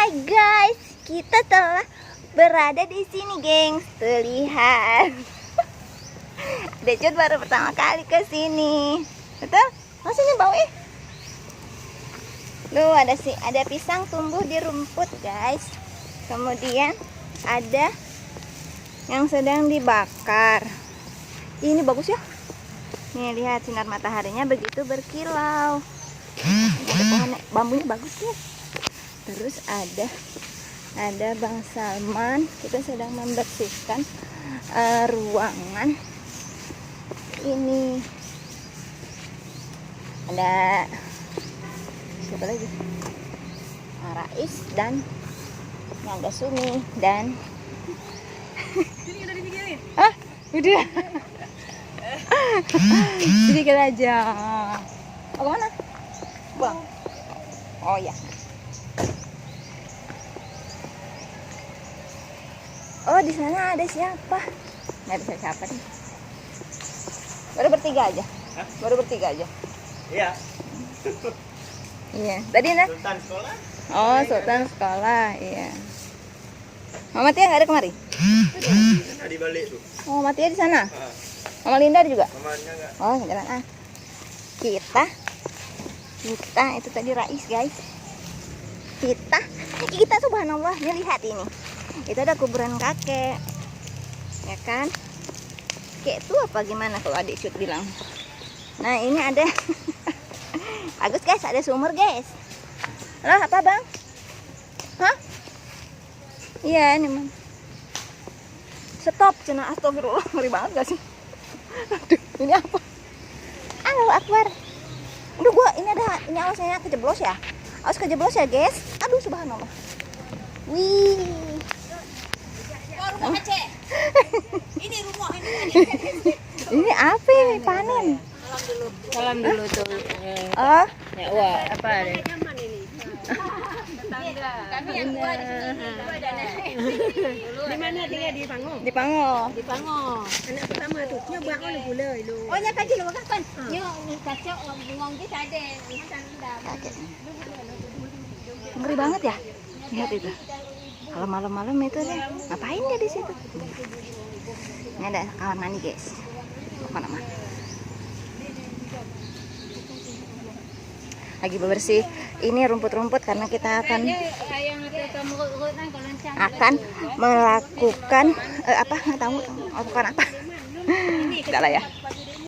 Hai guys, kita telah berada di sini, gengs. Tuh lihat. Decut baru pertama kali ke sini. Betul? Masihnya bau Loh, ada pisang tumbuh di rumput, guys. Kemudian ada yang sedang dibakar. Ini bagus ya. Nih lihat sinar mataharinya begitu berkilau. Ada pohon bambunya bagus ya. Terus ada Bang Salman. Kita sedang membersihkan ruangan ini. Ada siapa lagi? Rais dan Naga Sumi dan ah udah sedikit aja. Oh, mana Bang? Oh ya. Oh, di sana ada siapa? Nggak bisa siapa nih. Baru bertiga aja. Hah? Baru bertiga aja. Iya. Iya. Tadi nah. Sultan sekolah. Oh, Sultan sekolah. Iya. Mama Tia nggak ada kemari? Ada di balik tuh. Oh, Mama Tia di sana. Mama Linda ada juga. Mamanya enggak. Oh, jalan ah. Kita itu tadi Rais, guys. Kita subhanallah, nih lihat ini. Itu ada kuburan kakek. Ya kan? Kakek itu apa gimana kalau adik Cut bilang. Nah, ini ada bagus guys, ada sumur, guys. Lah, apa, Bang? Hah? Iya, ini man. Stop, cenah, astagfirullah, ngeri banget gak sih? Aduh, ini apa? Allahu Akbar. Aduh, ini alasnya kejeblos ya. Awas kejeblos ya, guys. Aduh, subhanallah. Wih. Oh, rumah Aceh. Ini rumah ini. Ini apa ini panen? Salam dulu tuh. Oh, Ya, wah, apa deh? Kami yang tua di sini. Di mana tinggal di Pango? di Pango. Di Pango. Anak pertama tu. Nya buat orang boleh lu. Oh, nya kaji lu kan? Nya kacau bungong ki sade. Macam dah. Ngeri banget ya. Lihat itu. Kalau malam-malam itu deh, ngapain dia di situ? Ini ada kamar mandi, guys. Apa nama? Lagi bebersih ini rumput-rumput karena kita akan melakukan apa nggak tahu bukan apa enggak lah ya